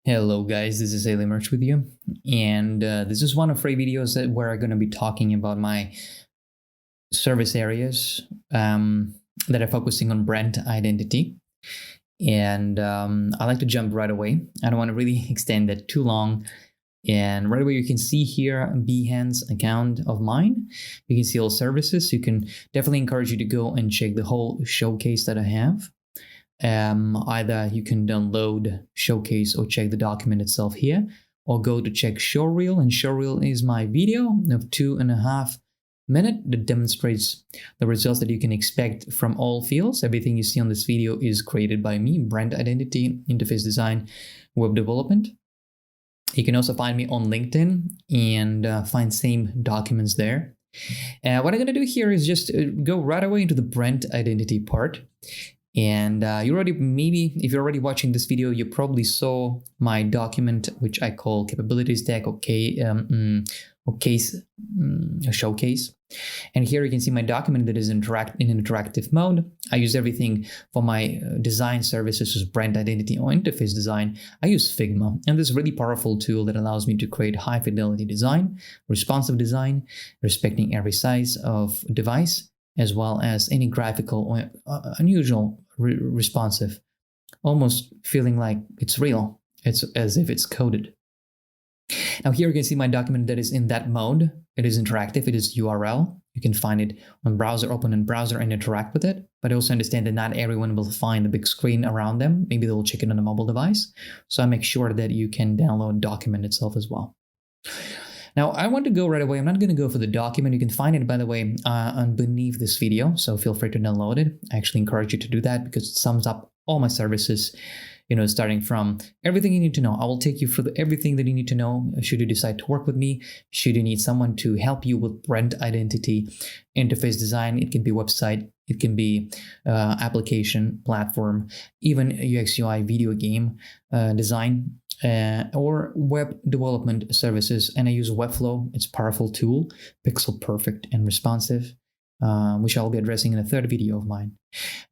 Hello guys, this is Aelloy Merge with you, and this is one of 3 videos where I'm going to be talking about my service areas that are focusing on brand identity. And I like to jump right away. I don't want to really extend that too long. And right away you can see here a Behance account of mine. You can see all services. You can definitely encourage you to go and check the whole showcase that I have. Either you can download Showcase or check the document itself here, or go to check Showreel, and Showreel is my video of 2.5 minutes that demonstrates the results that you can expect from all fields. Everything you see on this video is created by me: brand identity, interface design, web development. You can also find me on LinkedIn and find same documents there. What I'm going to do here is just go right away into the brand identity part. And you already, maybe if you're already watching this video, you probably saw my document, which I call capabilities deck or showcase. And here you can see my document that is in interactive mode. I use everything for my design services as brand identity or interface design. I use Figma, and this really powerful tool that allows me to create high fidelity design, responsive design, respecting every size of device, as well as any graphical or unusual responsive, almost feeling like it's real. It's as if it's coded. Now here you can see my document that is in that mode. It is interactive. It is URL. You can find it on browser, open in browser and interact with it. But I also understand that not everyone will find the big screen around them. Maybe they'll check it on a mobile device. So I make sure that you can download the document itself as well. Now, I want to go right away. I'm not going to go for the document. You can find it, by the way, beneath this video, so feel free to download it. I actually encourage you to do that because it sums up all my services, starting from everything you need to know. I will take you through everything that you need to know should you decide to work with me, should you need someone to help you with brand identity, interface design. It can be website, it can be application, platform, even UX UI video game design. Or web development services, and I use Webflow. It's a powerful tool, pixel perfect and responsive, which I'll be addressing in a third video of mine.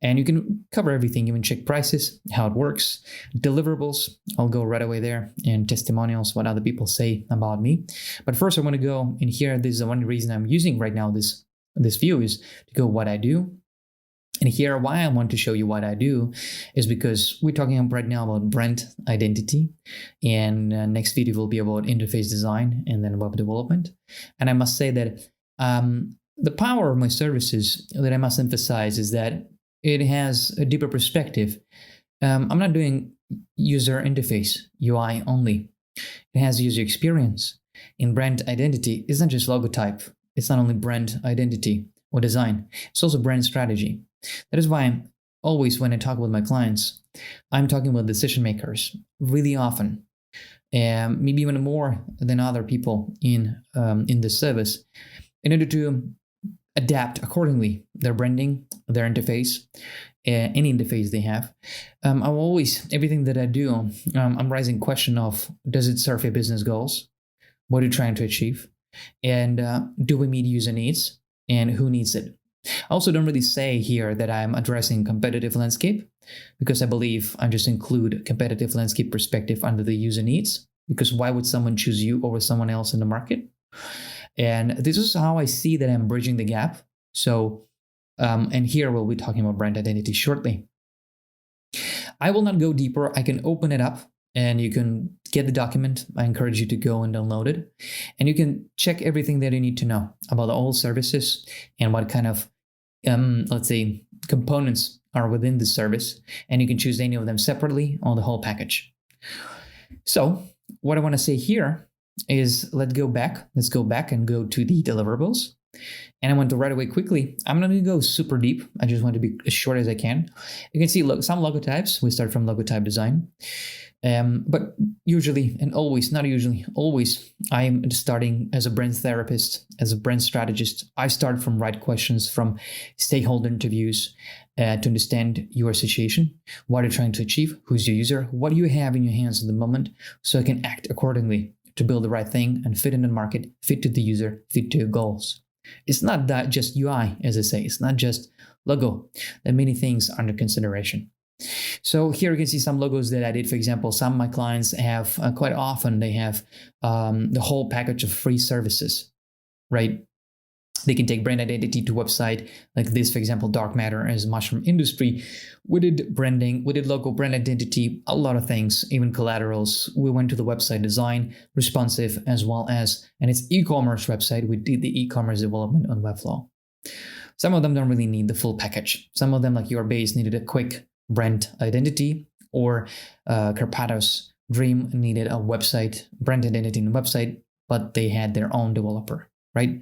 And you can cover everything, even check prices, how it works, deliverables. I'll go right away there, and testimonials, what other people say about me. But first, I want to go in here. This is the one reason I'm using right now this view is to go what I do. And here, why I want to show you what I do is because we're talking right now about brand identity, and next video will be about interface design and then web development. And I must say that the power of my services that I must emphasize is that it has a deeper perspective. I'm not doing user interface, UI only. It has user experience. In brand identity, it's not just logotype. It's not only brand identity or design. It's also brand strategy. That is why I'm always, when I talk with my clients, I'm talking with decision makers really often, and maybe even more than other people in this service, in order to adapt accordingly their branding, their interface, any interface they have. I'm always, everything that I do, I'm raising question of, does it serve your business goals? What are you trying to achieve? And do we meet user needs? And who needs it? I also don't really say here that I'm addressing competitive landscape, because I believe I just include competitive landscape perspective under the user needs, because why would someone choose you over someone else in the market? And this is how I see that I'm bridging the gap. So, and here we'll be talking about brand identity shortly. I will not go deeper. I can open it up and you can get the document. I encourage you to go and download it. And you can check everything that you need to know about all services and what kind of, let's say, components are within the service. And you can choose any of them separately or the whole package. So what I want to say here is let's go back and go to the deliverables. And I want to right away quickly. I'm not going to go super deep. I just want to be as short as I can. You can see some logotypes. We start from logotype design. But usually, and always, not usually, always, I'm starting as a brand therapist, as a brand strategist. I start from right questions, from stakeholder interviews to understand your situation, what you're trying to achieve, who's your user, what do you have in your hands at the moment, so I can act accordingly to build the right thing and fit in the market, fit to the user, fit to your goals. It's not that just UI, as I say, it's not just logo. There are many things under consideration. So here you can see some logos that I did. For example, some of my clients have, quite often, they have the whole package of free services, right? They can take brand identity to website like this, for example, dark matter as mushroom industry. We did branding, we did logo, brand identity, a lot of things, even collaterals. We went to the website design, responsive, as well as, and it's e-commerce website. We did the e-commerce development on Webflow. Some of them don't really need the full package. Some of them, like Your Base, needed a quick brand identity, or Carpathos Dream needed a website, brand identity in the website, but they had their own developer, right?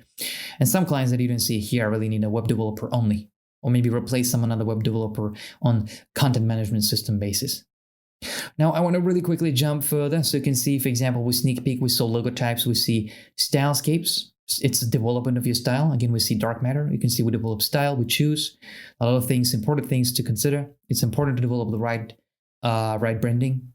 And some clients that you don't see here really need a web developer only, or maybe replace some another web developer on content management system basis. Now, I want to really quickly jump further. So you can see, for example, with Sneak Peek, we saw logo types, we see stylescapes. It's the development of your style. Again, we see dark matter. You can see we develop style, we choose a lot of things, important things to consider. It's important to develop the right branding.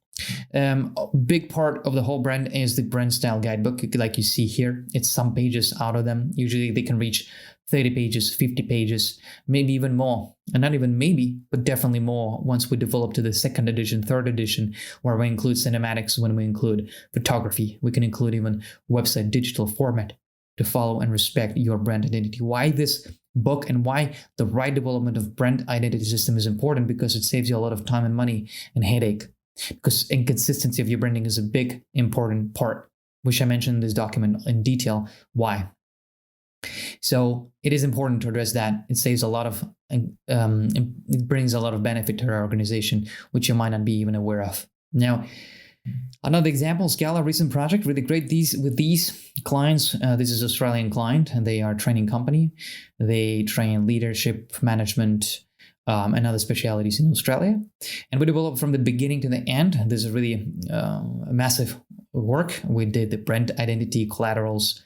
A big part of the whole brand is the brand style guidebook, like you see here. It's some pages out of them. Usually they can reach 30 pages, 50 pages, maybe even more. And not even maybe, but definitely more once we develop to the second edition, third edition, where we include cinematics, when we include photography. We can include even website digital format to follow and respect your brand identity. Why this book and why the right development of brand identity system is important? Because it saves you a lot of time and money and headache. Because inconsistency of your branding is a big, important part, which I mentioned in this document in detail. Why? So it is important to address that. It saves a lot of, it brings a lot of benefit to our organization, which you might not be even aware of. Now, another example, Scala, recent project, really great. With these clients, this is an Australian client, and they are a training company. They train leadership, management, and other specialities in Australia. And we developed from the beginning to the end. This is really a massive work. We did the brand identity, collaterals,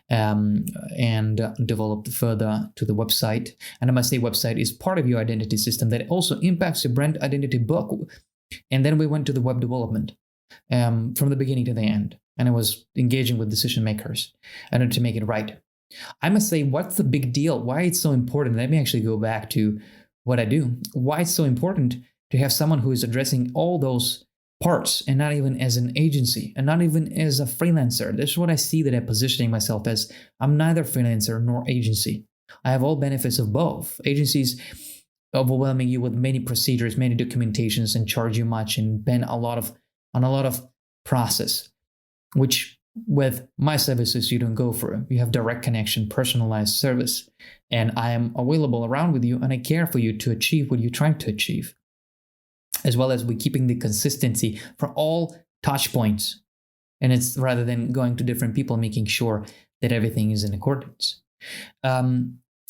and developed further to the website. And I must say, website is part of your identity system that also impacts your brand identity book. And then we went to the web development from the beginning to the end. And I was engaging with decision makers in order to make it right. I must say, what's the big deal? Why it's so important? Let me actually go back to what I do. Why it's so important to have someone who is addressing all those parts, and not even as an agency, and not even as a freelancer. This is what I see that I'm positioning myself as. I'm neither freelancer nor agency. I have all benefits of both. Agencies overwhelming you with many procedures, many documentations, and charge you much, and spend a lot of process, which with my services you don't go for. You have direct connection, personalized service, and I am available around with you, and I care for you to achieve what you're trying to achieve, as well as we're keeping the consistency for all touch points. And it's rather than going to different people, making sure that everything is in accordance.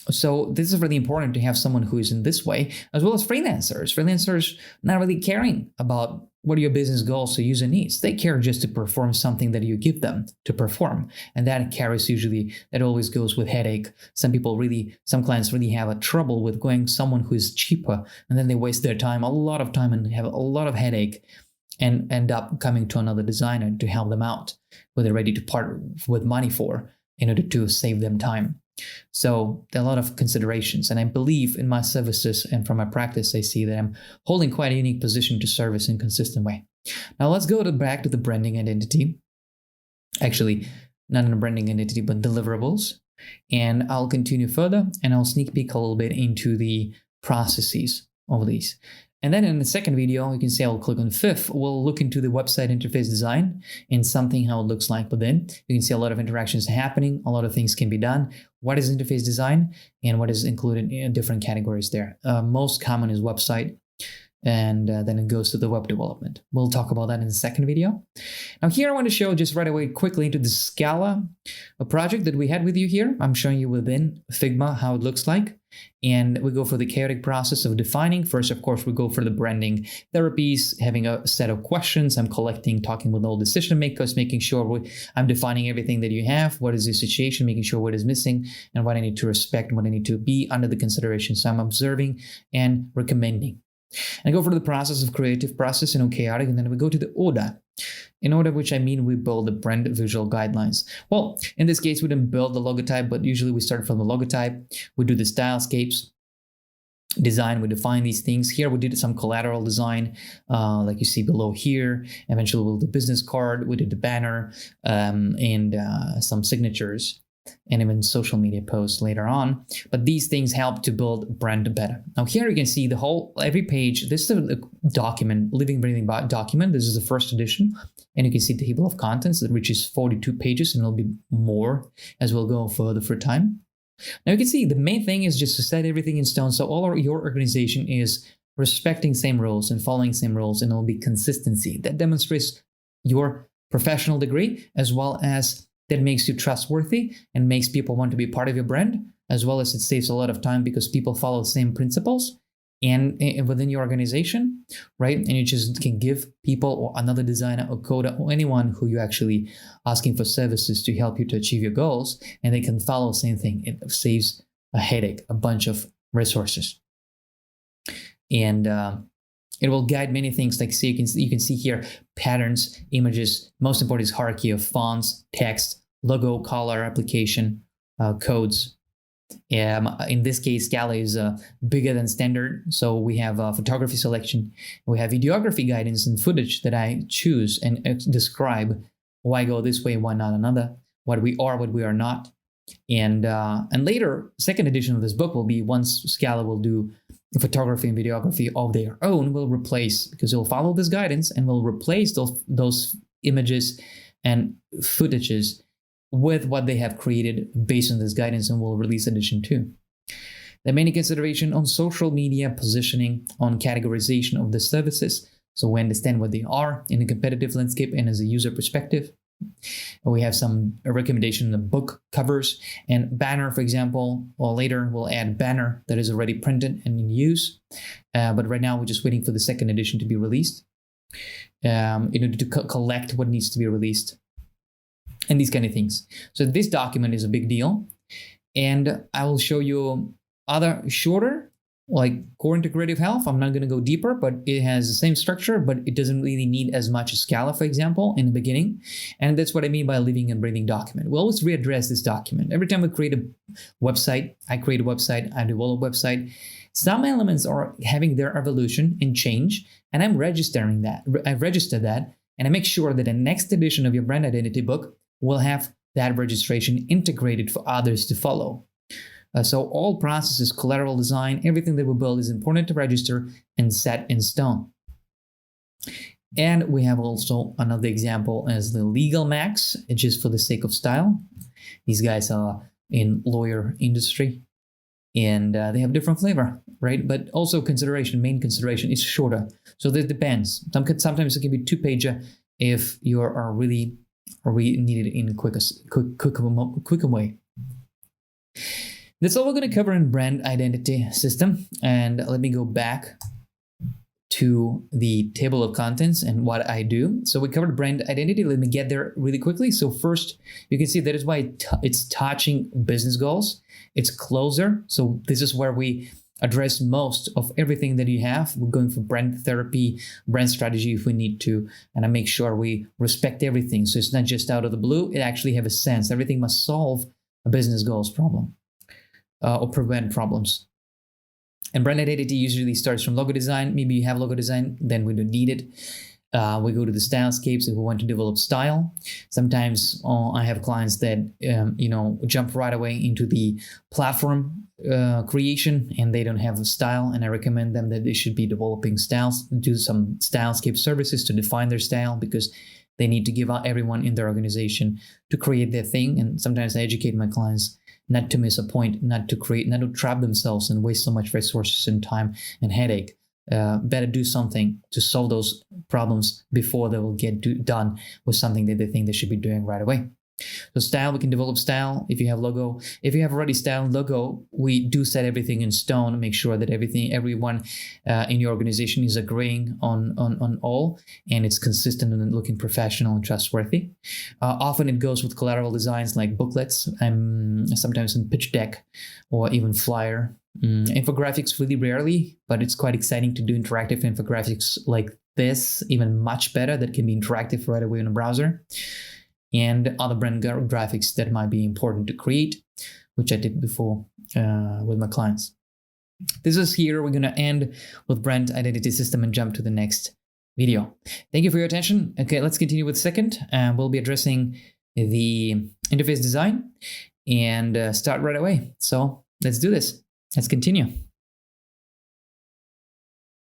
So this is really important to have someone who is in this way, as well as freelancers. Freelancers not really caring about what are your business goals or user needs. They care just to perform something that you give them to perform. And that carries usually, that always goes with headache. Some clients really have a trouble with going someone who is cheaper, and then they waste their time, a lot of time, and have a lot of headache, and end up coming to another designer to help them out, what they're ready to part with money for in order to save them time. So there are a lot of considerations, and I believe in my services and from my practice, I see that I'm holding quite a unique position to service in a consistent way. Now let's go back to the branding identity. Actually, not in a branding identity, but deliverables. And I'll continue further, and I'll sneak peek a little bit into the processes of these. And then in the second video, you can see I'll click on fifth. We'll look into the website interface design and something how it looks like within. You can see a lot of interactions happening. A lot of things can be done. What is interface design and what is included in different categories there. Most common is website, and then it goes to the web development. We'll talk about that in the second video. Now here I want to show just right away quickly into the Scala project that we had with you here. I'm showing you within Figma how it looks like. And we go for the chaotic process of defining. First, of course, we go for the branding therapies, having a set of questions. I'm talking with all decision makers, making sure I'm defining everything that you have. What is the situation, making sure what is missing, and what I need to respect, and what I need to be under the consideration. So I'm observing and recommending. And I go for the process of creative process and chaotic, and then we go to the order. In order, which I mean we build the brand visual guidelines. Well, in this case, we didn't build the logotype, but usually we start from the logotype. We do the stylescapes. design, we define these things. Here we did some collateral design, like you see below here. Eventually we'll do business card, we did the banner, and some signatures, and even social media posts later on. But these things help to build brand better. Now here you can see every page. This is a document, living, breathing document. This is the first edition. And you can see the table of contents that reaches 42 pages, and it'll be more as we'll go further for time. Now you can see the main thing is just to set everything in stone. So your organization is respecting same rules and following same rules, and it'll be consistency. That demonstrates your professional degree, as well as that makes you trustworthy and makes people want to be part of your brand, as well as it saves a lot of time because people follow the same principles and within your organization, right? And you just can give people or another designer or coder or anyone who you're actually asking for services to help you to achieve your goals, and they can follow the same thing. It saves a headache, a bunch of resources. And it will guide many things. Like you can see here, patterns, images. Most important is hierarchy of fonts, text, logo, color, application, codes. In this case, Scala is bigger than standard. So we have photography selection, we have videography guidance and footage that I choose and describe why go this way, why not another, what we are not. And later, second edition of this book will be once Scala will do photography and videography of their own, will replace, because it will follow this guidance and will replace those images and footages with what they have created based on this guidance, and will release edition 2. There are many consideration on social media positioning, on categorization of the services, so we understand what they are in a competitive landscape and as a user perspective. We have some recommendation in the book covers and banner, for example, or later we'll add banner that is already printed and in use. But right now we're just waiting for the second edition to be released in order to collect what needs to be released and these kind of things. So this document is a big deal. And I will show you other shorter, like core integrative health. I'm not going to go deeper, but it has the same structure, but it doesn't really need as much as Scala, for example, in the beginning. And that's what I mean by living and breathing document. We always readdress this document. Every time we create a website, I create a website, I develop a website, some elements are having their evolution and change, and I'm registering that. I register that, and I make sure that the next edition of your brand identity book will have that registration integrated for others to follow. So all processes, collateral design, everything that we build is important to register and set in stone. And we have also another example as the legal max, just for the sake of style. These guys are in lawyer industry, and they have different flavor, right? But also main consideration is shorter. So that depends. Sometimes it can be 2-pager if you are really need it in a quicker way. That's all we're going to cover in brand identity system. And let me go back to the table of contents and what I do. So we covered brand identity. Let me get there really quickly. So first, you can see that is why it's touching business goals. It's closer. So this is where we address most of everything that you have. We're going for brand therapy, brand strategy if we need to, and I make sure we respect everything. So it's not just out of the blue. It actually have a sense. Everything must solve a business goals problem. Or prevent problems. And brand identity usually starts from logo design. Maybe you have logo design, then we don't need it. We go to the stylescapes if we want to develop style. Sometimes I have clients that jump right away into the platform creation and they don't have a style, and I recommend them that they should be developing styles, do some stylescape services to define their style, because they need to give out everyone in their organization to create their thing. And sometimes I educate my clients not to miss a point, not to trap themselves and waste so much resources and time and headache. Better do something to solve those problems before they will get done with something that they think they should be doing right away. So style, we can develop style. If you have logo, if you have already style and logo, we do set everything in stone, make sure that everyone in your organization is agreeing on all, and it's consistent and looking professional and trustworthy. Often it goes with collateral designs like booklets, sometimes in pitch deck or even flyer. Infographics really rarely, but it's quite exciting to do interactive infographics like this, even much better, that can be interactive right away in a browser. And other brand graphics that might be important to create, which I did before with my clients. this is here. We're going to end with brand identity system and jump to the next video. Thank you for your attention. Okay, let's continue with second. We'll be addressing the interface design and start right away. So let's do this. Let's continue.